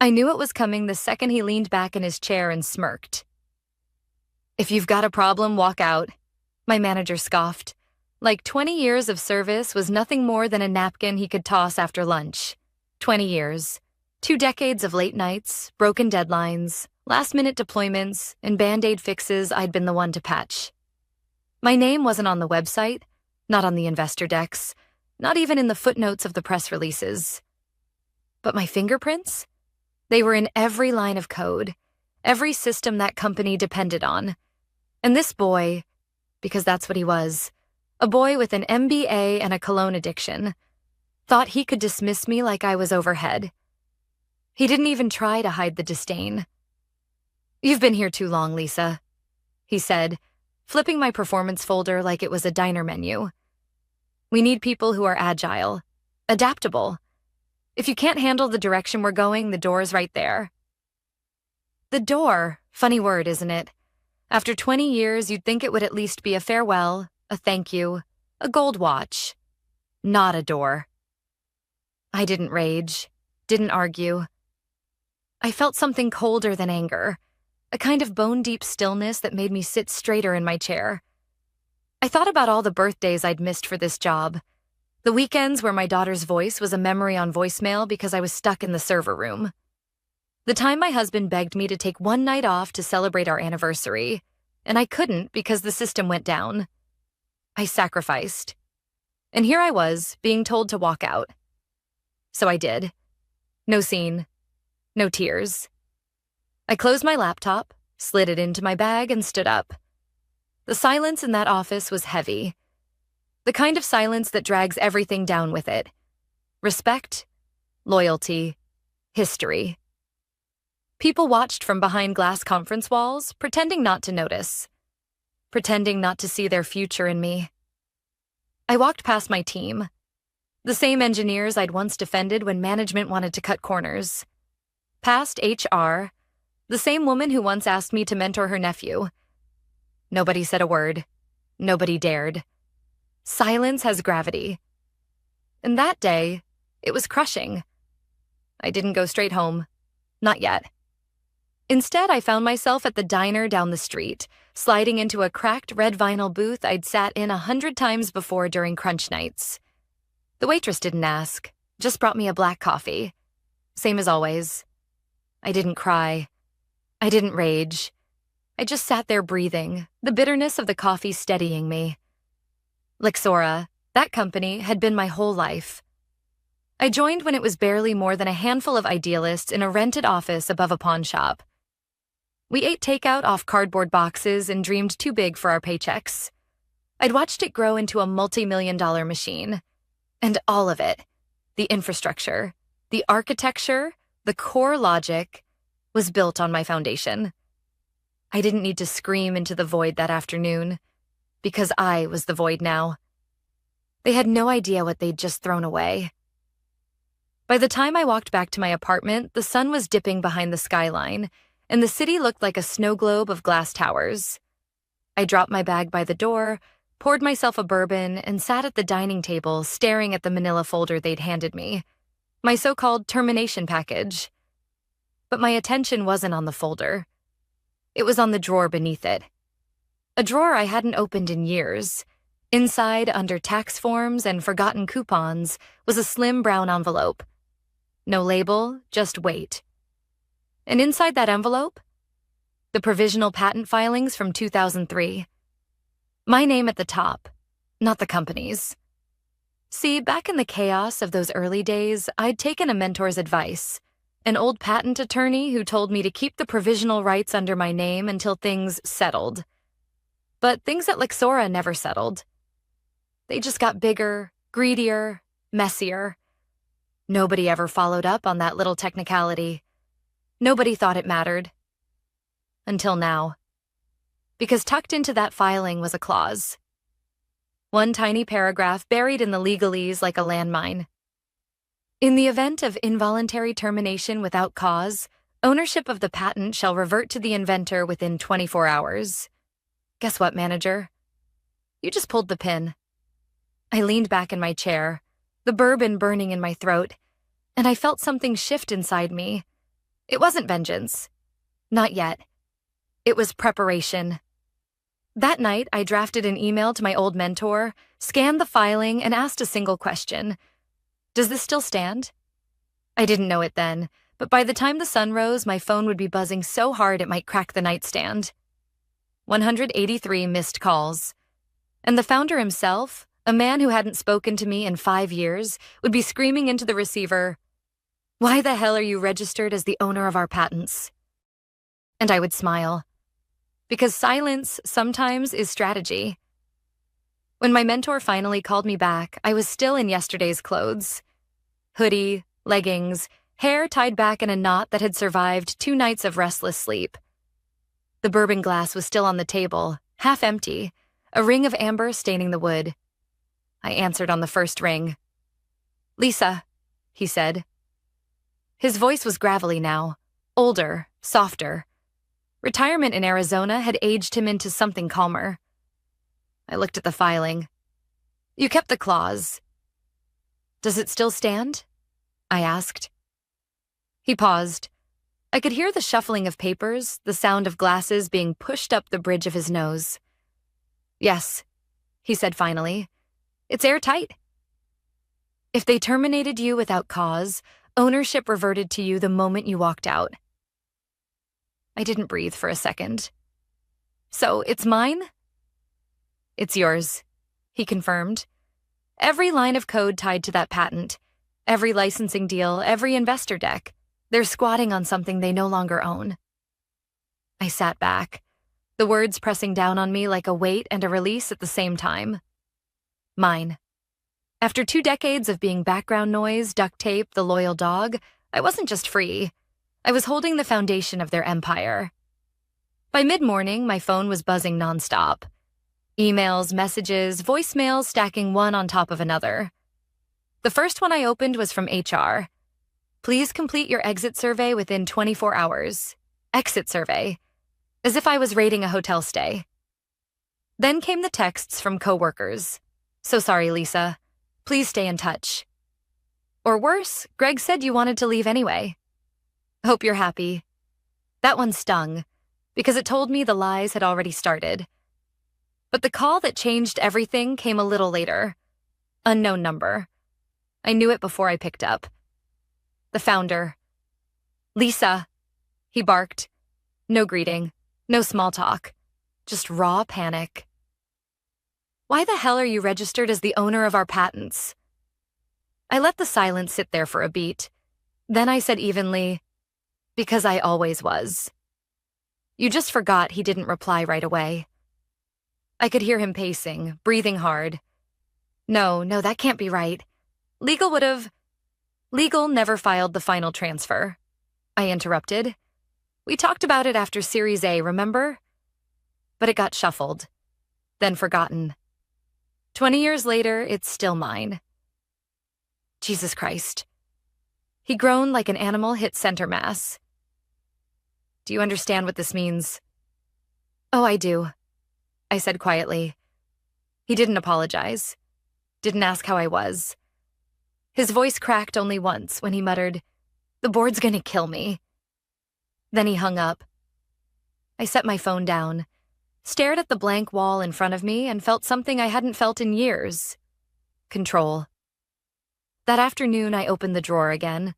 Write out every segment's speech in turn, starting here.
I knew it was coming the second he leaned back in his chair and smirked. "If you've got a problem, walk out," my manager scoffed. Like 20 years of service was nothing more than a napkin he could toss after lunch. 20 years. 2 decades of late nights, broken deadlines, last-minute deployments, and Band-Aid fixes I'd been the one to patch. My name wasn't on the website, not on the investor decks, not even in the footnotes of the press releases. But my fingerprints? They were in every line of code, every system that company depended on. And this boy, because that's what he was, a boy with an MBA and a cologne addiction, thought he could dismiss me like I was overhead. He didn't even try to hide the disdain. "You've been here too long, Lisa," he said, flipping my performance folder like it was a diner menu. "We need people who are agile, adaptable. If you can't handle the direction we're going, the door's right there." The door, funny word, isn't it? After 20 years, you'd think it would at least be a farewell, a thank you, a gold watch. Not a door. I didn't rage, didn't argue. I felt something colder than anger, a kind of bone-deep stillness that made me sit straighter in my chair. I thought about all the birthdays I'd missed for this job, the weekends where my daughter's voice was a memory on voicemail because I was stuck in the server room. The time my husband begged me to take one night off to celebrate our anniversary, and I couldn't because the system went down. I sacrificed. And here I was, being told to walk out. So I did. No scene. No tears. I closed my laptop, slid it into my bag, and stood up. The silence in that office was heavy. The kind of silence that drags everything down with it. Respect, loyalty, history. People watched from behind glass conference walls, pretending not to notice. Pretending not to see their future in me. I walked past my team. The same engineers I'd once defended when management wanted to cut corners. Past HR, the same woman who once asked me to mentor her nephew. Nobody said a word. Nobody dared. Silence has gravity. And that day, it was crushing. I didn't go straight home. Not yet. Instead, I found myself at the diner down the street, sliding into a cracked red vinyl booth I'd sat in 100 times before during crunch nights. The waitress didn't ask, just brought me a black coffee. Same as always. I didn't cry. I didn't rage. I just sat there breathing, the bitterness of the coffee steadying me. Lexora, that company, had been my whole life. I joined when it was barely more than a handful of idealists in a rented office above a pawn shop. We ate takeout off cardboard boxes and dreamed too big for our paychecks. I'd watched it grow into a multi-million-dollar machine. And all of it, the infrastructure, the architecture, the core logic, was built on my foundation. I didn't need to scream into the void that afternoon, because I was the void now. They had no idea what they'd just thrown away. By the time I walked back to my apartment, the sun was dipping behind the skyline, and the city looked like a snow globe of glass towers. I dropped my bag by the door, poured myself a bourbon, and sat at the dining table staring at the manila folder they'd handed me, my so-called termination package. But my attention wasn't on the folder. It was on the drawer beneath it. A drawer I hadn't opened in years. Inside, under tax forms and forgotten coupons, was a slim brown envelope. No label, just weight. And inside that envelope, the provisional patent filings from 2003. My name at the top, not the company's. See, back in the chaos of those early days, I'd taken a mentor's advice, an old patent attorney who told me to keep the provisional rights under my name until things settled. But things at Lexora never settled. They just got bigger, greedier, messier. Nobody ever followed up on that little technicality. Nobody thought it mattered. Until now. Because tucked into that filing was a clause. One tiny paragraph buried in the legalese like a landmine. In the event of involuntary termination without cause, ownership of the patent shall revert to the inventor within 24 hours. Guess what, manager? You just pulled the pin. I leaned back in my chair, the bourbon burning in my throat, and I felt something shift inside me. It wasn't vengeance. Not yet. It was preparation. That night, I drafted an email to my old mentor, scanned the filing, and asked a single question. Does this still stand? I didn't know it then, but by the time the sun rose, my phone would be buzzing so hard it might crack the nightstand. 183 missed calls. And the founder himself, a man who hadn't spoken to me in 5 years, would be screaming into the receiver, "Why the hell are you registered as the owner of our patents?" And I would smile. Because silence sometimes is strategy. When my mentor finally called me back, I was still in yesterday's clothes. Hoodie, leggings, hair tied back in a knot that had survived 2 nights of restless sleep. The bourbon glass was still on the table, half empty, a ring of amber staining the wood. I answered on the first ring. "Lisa," he said. His voice was gravelly now, older, softer. Retirement in Arizona had aged him into something calmer. I looked at the filing. "You kept the clause." "Does it still stand?" I asked. He paused. I could hear the shuffling of papers, the sound of glasses being pushed up the bridge of his nose. "Yes," he said finally. "It's airtight." "If they terminated you without cause, ownership reverted to you the moment you walked out." I didn't breathe for a second. "So, it's mine?" "It's yours," he confirmed. "Every line of code tied to that patent, every licensing deal, every investor deck, they're squatting on something they no longer own." I sat back, the words pressing down on me like a weight and a release at the same time. Mine. After 2 decades of being background noise, duct tape, the loyal dog, I wasn't just free. I was holding the foundation of their empire. By mid-morning, my phone was buzzing nonstop. Emails, messages, voicemails stacking one on top of another. The first one I opened was from HR. "Please complete your exit survey within 24 hours. Exit survey. As if I was rating a hotel stay. Then came the texts from coworkers. "So sorry, Lisa. Please stay in touch." Or worse, "Greg said you wanted to leave anyway. Hope you're happy." That one stung, because it told me the lies had already started. But the call that changed everything came a little later. Unknown number. I knew it before I picked up. The founder. "Lisa," he barked. No greeting, no small talk, just raw panic. "Why the hell are you registered as the owner of our patents?" I let the silence sit there for a beat. Then I said evenly, "Because I always was." You just forgot he didn't reply right away. I could hear him pacing, breathing hard. No, that can't be right. Legal never filed the final transfer." I interrupted. "We talked about it after Series A, remember? But it got shuffled, then forgotten. 20 years later, it's still mine." Jesus Christ. He groaned like an animal hit center mass. "Do you understand what this means?" "Oh, I do," I said quietly. He didn't apologize. Didn't ask how I was. His voice cracked only once when he muttered, "The board's gonna kill me." Then he hung up. I set my phone down, stared at the blank wall in front of me, and felt something I hadn't felt in years. Control. That afternoon, I opened the drawer again,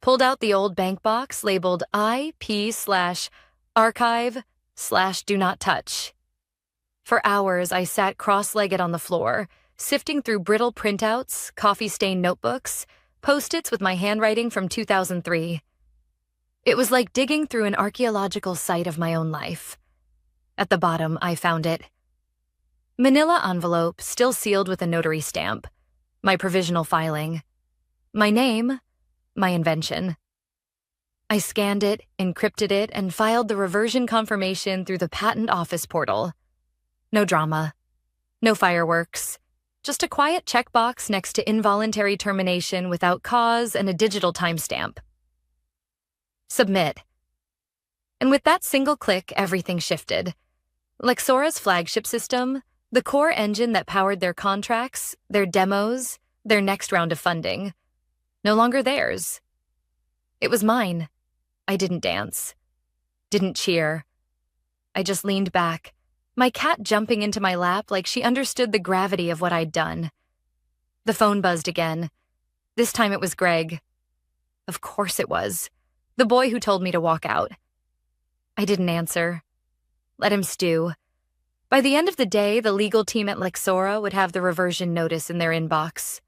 pulled out the old bank box labeled IP/archive/do not touch. For hours, I sat cross-legged on the floor, sifting through brittle printouts, coffee-stained notebooks, Post-its with my handwriting from 2003. It was like digging through an archaeological site of my own life. At the bottom, I found it. Manila envelope, still sealed with a notary stamp. My provisional filing. My name, my invention. I scanned it, encrypted it, and filed the reversion confirmation through the patent office portal. No drama. No fireworks. Just a quiet checkbox next to involuntary termination without cause and a digital timestamp. Submit. And with that single click, everything shifted. Lexora's flagship system, the core engine that powered their contracts, their demos, their next round of funding, no longer theirs. It was mine. I didn't dance, didn't cheer. I just leaned back, my cat jumping into my lap like she understood the gravity of what I'd done. The phone buzzed again. This time it was Greg. Of course it was. The boy who told me to walk out. I didn't answer. Let him stew. By the end of the day, the legal team at Lexora would have the reversion notice in their inbox.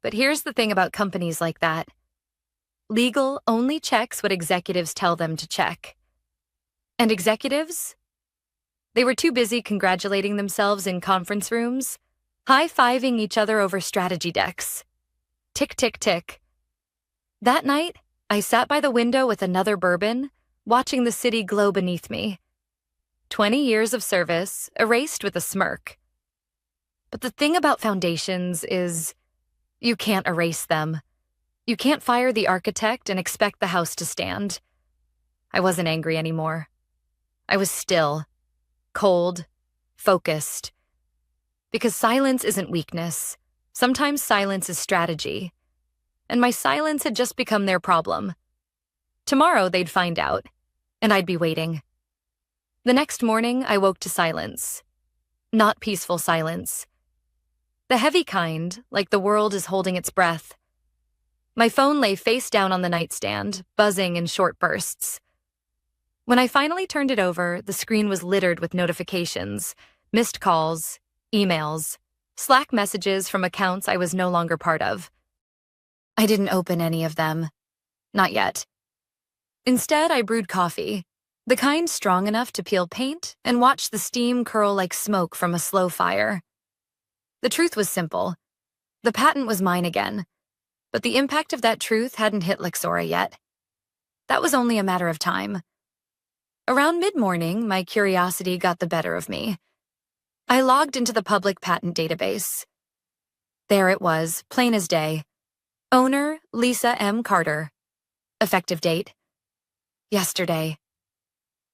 But here's the thing about companies like that. Legal only checks what executives tell them to check. And executives? They were too busy congratulating themselves in conference rooms, high-fiving each other over strategy decks. Tick, tick, tick. That night, I sat by the window with another bourbon, watching the city glow beneath me. 20 years of service, erased with a smirk. But the thing about foundations is, you can't erase them. You can't fire the architect and expect the house to stand. I wasn't angry anymore. I was still, cold, focused. Because silence isn't weakness. Sometimes silence is strategy. And my silence had just become their problem. Tomorrow they'd find out, and I'd be waiting. The next morning, I woke to silence. Not peaceful silence. The heavy kind, like the world is holding its breath. My phone lay face down on the nightstand, buzzing in short bursts. When I finally turned it over, the screen was littered with notifications, missed calls, emails, Slack messages from accounts I was no longer part of. I didn't open any of them. Not yet. Instead, I brewed coffee, the kind strong enough to peel paint and watch the steam curl like smoke from a slow fire. The truth was simple. The patent was mine again. But the impact of that truth hadn't hit Lexora yet. That was only a matter of time. Around mid-morning, my curiosity got the better of me. I logged into the public patent database. There it was, plain as day. Owner, Lisa M. Carter. Effective date. Yesterday.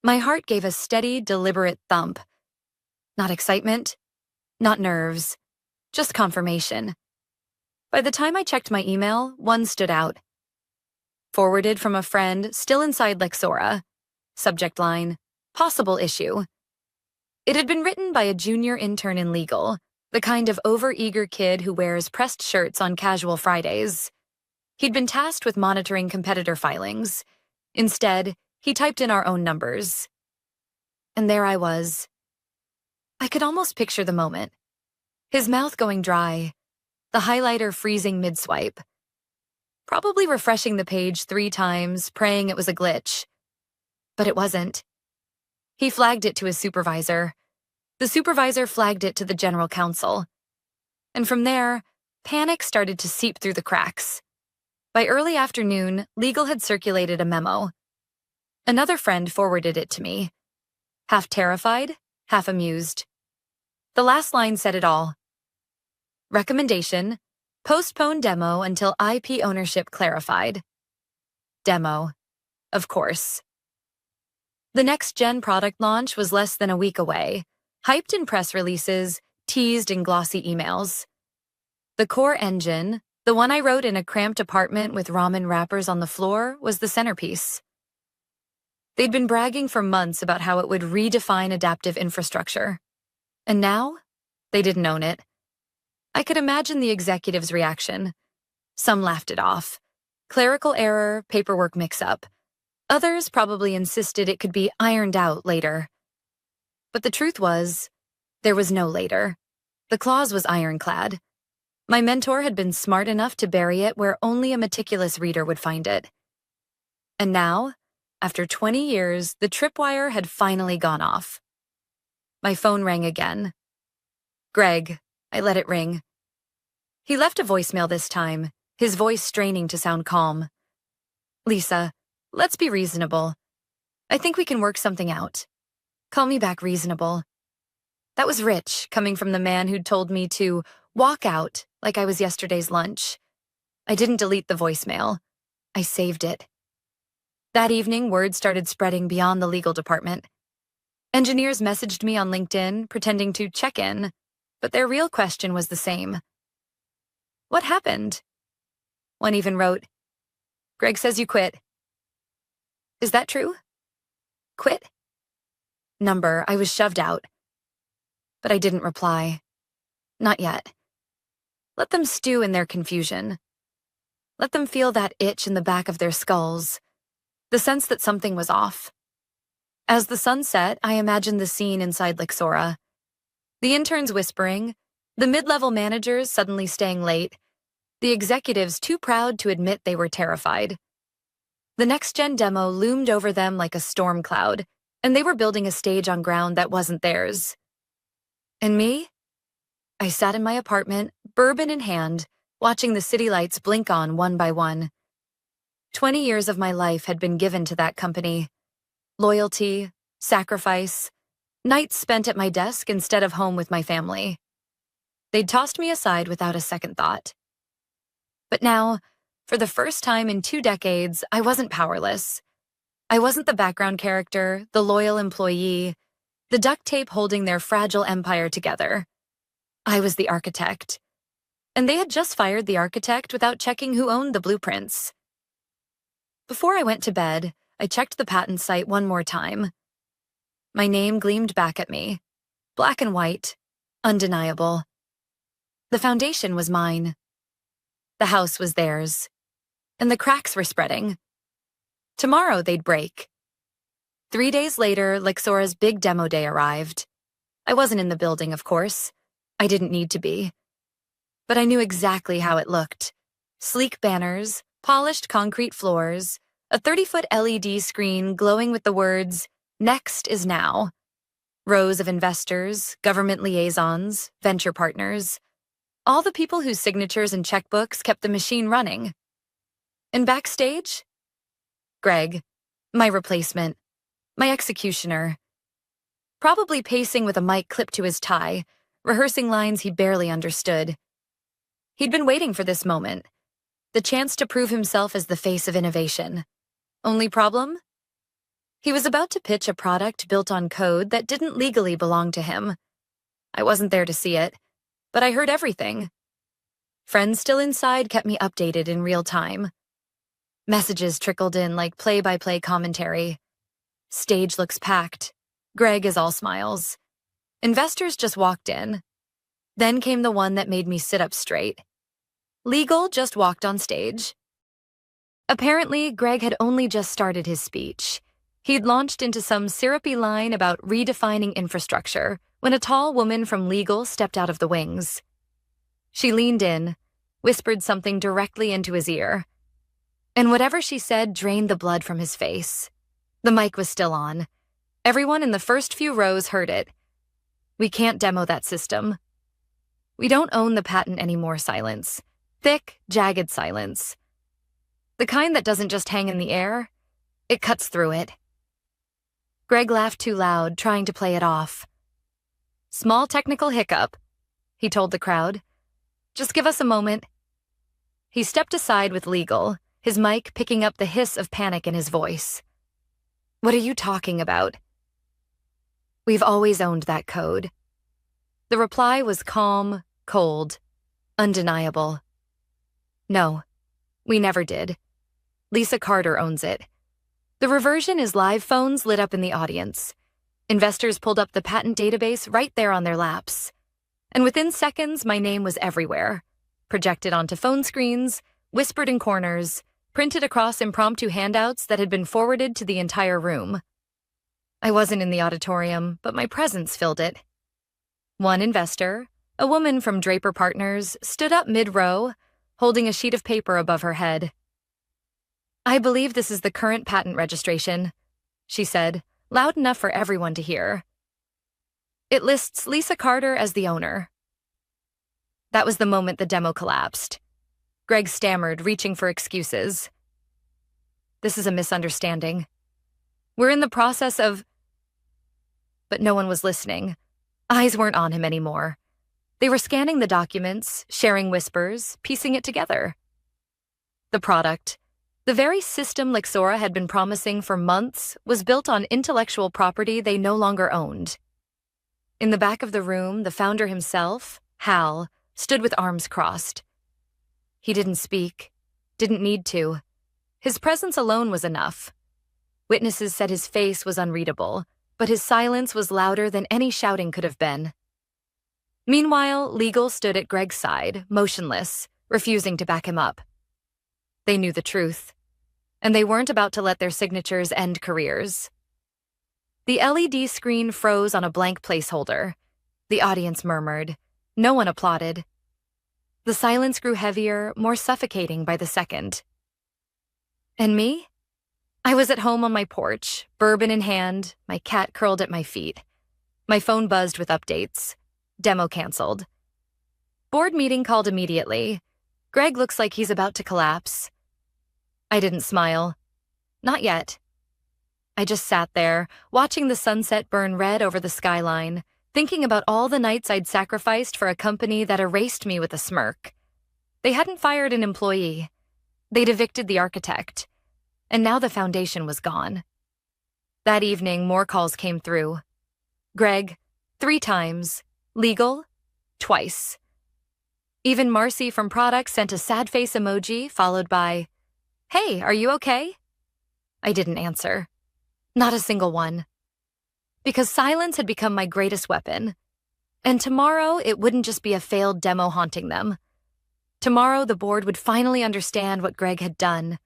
My heart gave a steady, deliberate thump. Not excitement, not nerves, just confirmation. By the time I checked my email, one stood out. Forwarded from a friend still inside Lexora. Subject line, possible issue. It had been written by a junior intern in legal, the kind of over-eager kid who wears pressed shirts on casual Fridays. He'd been tasked with monitoring competitor filings. Instead, he typed in our own numbers. And there I was. I could almost picture the moment. His mouth going dry, the highlighter freezing mid-swipe. Probably refreshing the page 3 times, praying it was a glitch. But it wasn't. He flagged it to his supervisor. The supervisor flagged it to the general counsel. And from there, panic started to seep through the cracks. By early afternoon, legal had circulated a memo. Another friend forwarded it to me. Half terrified, half amused. The last line said it all. Recommendation, postpone demo until IP ownership clarified. Demo, of course. The next-gen product launch was less than a week away, hyped in press releases, teased in glossy emails. The core engine, the one I wrote in a cramped apartment with ramen wrappers on the floor, was the centerpiece. They'd been bragging for months about how it would redefine adaptive infrastructure. And now, they didn't own it. I could imagine the executive's reaction. Some laughed it off. Clerical error, paperwork mix-up. Others probably insisted it could be ironed out later. But the truth was, there was no later. The clause was ironclad. My mentor had been smart enough to bury it where only a meticulous reader would find it. And now, after 20 years, the tripwire had finally gone off. My phone rang again. Greg, I let it ring. He left a voicemail this time, his voice straining to sound calm. Lisa, let's be reasonable. I think we can work something out. Call me back reasonable. That was rich, coming from the man who'd told me to walk out like I was yesterday's lunch. I didn't delete the voicemail. I saved it. That evening, word started spreading beyond the legal department. Engineers messaged me on LinkedIn, pretending to check in, but their real question was the same. What happened? One even wrote, Greg says you quit. Is that true? Quit? Number, I was shoved out. But I didn't reply. Not yet. Let them stew in their confusion. Let them feel that itch in the back of their skulls, the sense that something was off. As the sun set, I imagined the scene inside Lixora. The interns whispering, the mid-level managers suddenly staying late, the executives too proud to admit they were terrified. The next-gen demo loomed over them like a storm cloud, and they were building a stage on ground that wasn't theirs. And me? I sat in my apartment, bourbon in hand, watching the city lights blink on one by one. 20 years of my life had been given to that company. Loyalty, sacrifice, nights spent at my desk instead of home with my family. They'd tossed me aside without a second thought. But now, for the first time in 2 decades, I wasn't powerless. I wasn't the background character, the loyal employee, the duct tape holding their fragile empire together. I was the architect. And they had just fired the architect without checking who owned the blueprints. Before I went to bed, I checked the patent site one more time. My name gleamed back at me. Black and white, undeniable. The foundation was mine. The house was theirs. And the cracks were spreading. Tomorrow they'd break. 3 days later, Lixora's big demo day arrived. I wasn't in the building, of course. I didn't need to be. But I knew exactly how it looked. Sleek banners, polished concrete floors, a 30-foot LED screen glowing with the words, "Next is now." Rows of investors, government liaisons, venture partners. All the people whose signatures and checkbooks kept the machine running. And backstage? Greg, my replacement, my executioner. Probably pacing with a mic clipped to his tie, rehearsing lines he barely understood. He'd been waiting for this moment, the chance to prove himself as the face of innovation. Only problem? He was about to pitch a product built on code that didn't legally belong to him. I wasn't there to see it, but I heard everything. Friends still inside kept me updated in real time. Messages trickled in like play-by-play commentary. Stage looks packed. Greg is all smiles. Investors just walked in. Then came the one that made me sit up straight. Legal just walked on stage. Apparently, Greg had only just started his speech. He'd launched into some syrupy line about redefining infrastructure when a tall woman from legal stepped out of the wings. She leaned in, whispered something directly into his ear. And whatever she said drained the blood from his face. The mic was still on. Everyone in the first few rows heard it. "We can't demo that system. We don't own the patent anymore," silence. Thick, jagged silence. The kind that doesn't just hang in the air, it cuts through it. Greg laughed too loud, trying to play it off. "Small technical hiccup," he told the crowd. "Just give us a moment." He stepped aside with legal, his mic picking up the hiss of panic in his voice. "What are you talking about?" "We've always owned that code." The reply was calm, cold, undeniable. "No, we never did. Lisa Carter owns it." The reversion is live phones lit up in the audience. Investors pulled up the patent database right there on their laps. And within seconds, my name was everywhere. Projected onto phone screens, whispered in corners, printed across impromptu handouts that had been forwarded to the entire room. I wasn't in the auditorium, but my presence filled it. One investor, a woman from Draper Partners, stood up mid-row, holding a sheet of paper above her head. "I believe this is the current patent registration," she said, loud enough for everyone to hear. "It lists Lisa Carter as the owner." That was the moment the demo collapsed. Greg stammered, reaching for excuses. "This is a misunderstanding. We're in the process of—" But no one was listening. Eyes weren't on him anymore. They were scanning the documents, sharing whispers, piecing it together. The product, the very system Lixora had been promising for months, was built on intellectual property they no longer owned. In the back of the room, the founder himself, Hal, stood with arms crossed. He didn't speak, didn't need to. His presence alone was enough. Witnesses said his face was unreadable, but his silence was louder than any shouting could have been. Meanwhile, legal stood at Greg's side, motionless, refusing to back him up. They knew the truth, and they weren't about to let their signatures end careers. The LED screen froze on a blank placeholder. The audience murmured. No one applauded. The silence grew heavier, more suffocating by the second. And me? I was at home on my porch, bourbon in hand, my cat curled at my feet. My phone buzzed with updates. Demo canceled. Board meeting called immediately. Greg looks like he's about to collapse. I didn't smile. Not yet. I just sat there, watching the sunset burn red over the skyline, thinking about all the nights I'd sacrificed for a company that erased me with a smirk. They hadn't fired an employee. They'd evicted the architect. And now the foundation was gone. That evening, more calls came through. Greg, 3 times. Legal, twice. Even Marcy from Product sent a sad face emoji, followed by, "Hey, are you okay?" I didn't answer. Not a single one. Because silence had become my greatest weapon. And tomorrow, it wouldn't just be a failed demo haunting them. Tomorrow, the board would finally understand what Greg had done.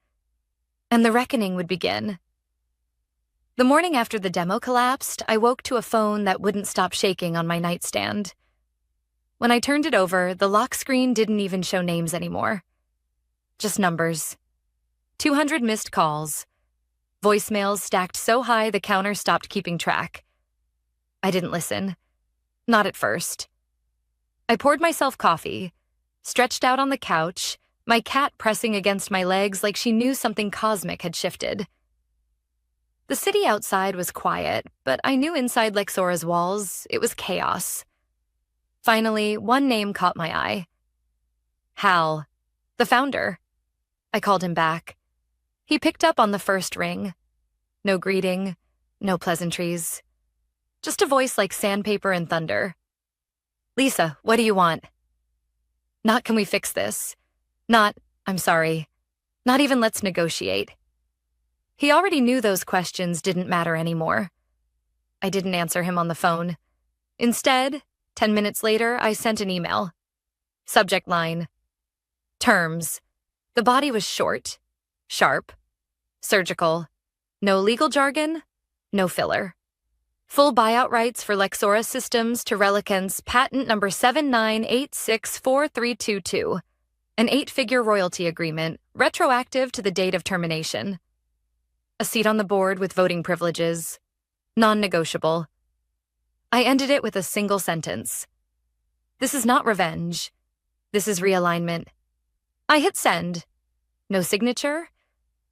And the reckoning would begin. The morning after the demo collapsed, I woke to a phone that wouldn't stop shaking on my nightstand. When I turned it over, the lock screen didn't even show names anymore. Just numbers. 200 missed calls. Voicemails stacked so high the counter stopped keeping track. I didn't listen. Not at first. I poured myself coffee, stretched out on the couch, my cat pressing against my legs like she knew something cosmic had shifted. The city outside was quiet, but I knew inside Lexora's walls, it was chaos. Finally, one name caught my eye. Hal, the founder. I called him back. He picked up on the first ring. No greeting, no pleasantries. Just a voice like sandpaper and thunder. "Lisa, what do you want?" Not "can we fix this?" Not "I'm sorry." Not even "let's negotiate." He already knew those questions didn't matter anymore. I didn't answer him on the phone. Instead, 10 minutes later, I sent an email. Subject line: terms. The body was short, sharp, surgical. No legal jargon, no filler. Full buyout rights for Lexora Systems to Relicant's patent number 79864322. An 8-figure royalty agreement, retroactive to the date of termination. A seat on the board with voting privileges. Non-negotiable. I ended it with a single sentence. This is not revenge. This is realignment. I hit send. No signature.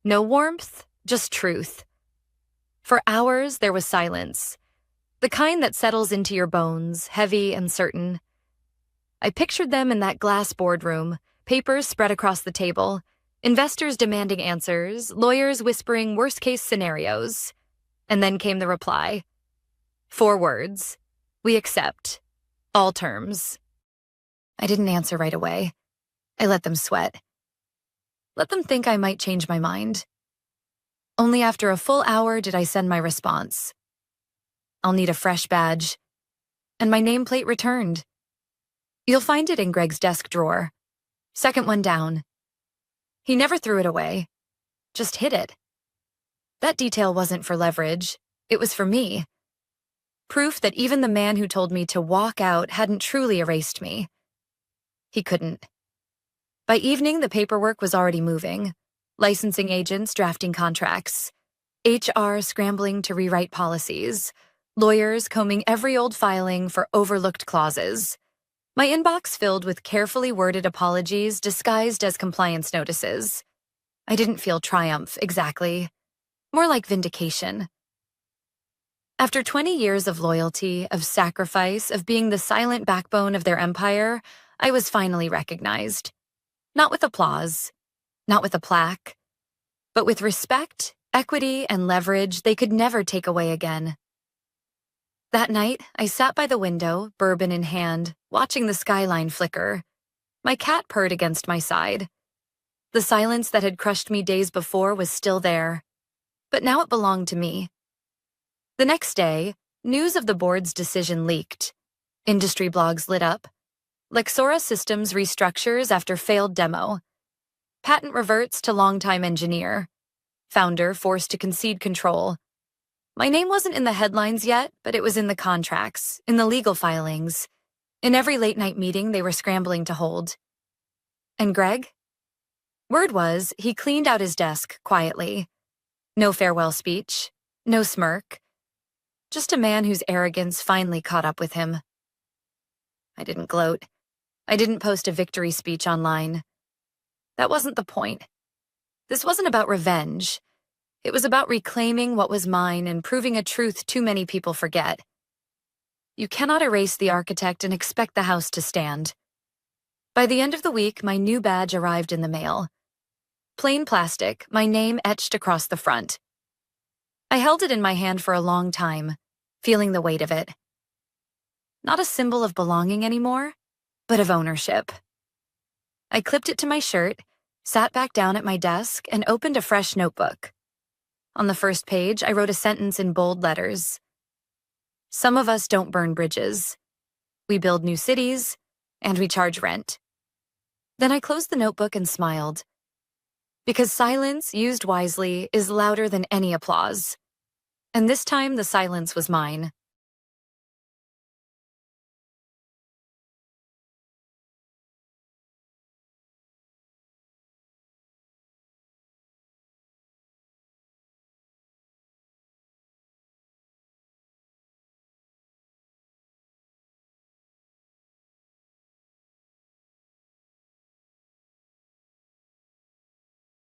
No warmth, just truth. For hours, there was silence. The kind that settles into your bones, heavy and certain. I pictured them in that glass boardroom, papers spread across the table, investors demanding answers, lawyers whispering worst-case scenarios. And then came the reply. 4 words. We accept. All terms. I didn't answer right away. I let them sweat. Let them think I might change my mind. Only after a full hour did I send my response. I'll need a fresh badge. And my nameplate returned. You'll find it in Greg's desk drawer. Second one down. He never threw it away. Just hid it. That detail wasn't for leverage. It was for me. Proof that even the man who told me to walk out hadn't truly erased me. He couldn't. By evening, the paperwork was already moving. Licensing agents drafting contracts. HR scrambling to rewrite policies. Lawyers combing every old filing for overlooked clauses. My inbox filled with carefully worded apologies disguised as compliance notices. I didn't feel triumph, exactly. More like vindication. After 20 years of loyalty, of sacrifice, of being the silent backbone of their empire, I was finally recognized. Not with applause, not with a plaque, but with respect, equity, and leverage they could never take away again. That night, I sat by the window, bourbon in hand, watching the skyline flicker. My cat purred against my side. The silence that had crushed me days before was still there. but now it belonged to me. The next day, news of the board's decision leaked. Industry blogs lit up. Lexora Systems restructures after failed demo. Patent reverts to longtime engineer. Founder forced to concede control. My name wasn't in the headlines yet, but it was in the contracts, in the legal filings, in every late-night meeting they were scrambling to hold. And Greg? Word was, he cleaned out his desk quietly. No farewell speech, no smirk. Just a man whose arrogance finally caught up with him. I didn't gloat. I didn't post a victory speech online. That wasn't the point. This wasn't about revenge. It was about reclaiming what was mine and proving a truth too many people forget. You cannot erase the architect and expect the house to stand. By the end of the week, my new badge arrived in the mail. Plain plastic, my name etched across the front. I held it in my hand for a long time, feeling the weight of it. Not a symbol of belonging anymore, but of ownership. I clipped it to my shirt, sat back down at my desk, and opened a fresh notebook. On the first page, I wrote a sentence in bold letters. Some of us don't burn bridges. We build new cities, and we charge rent. Then I closed the notebook and smiled. Because silence, used wisely, is louder than any applause. And this time, the silence was mine.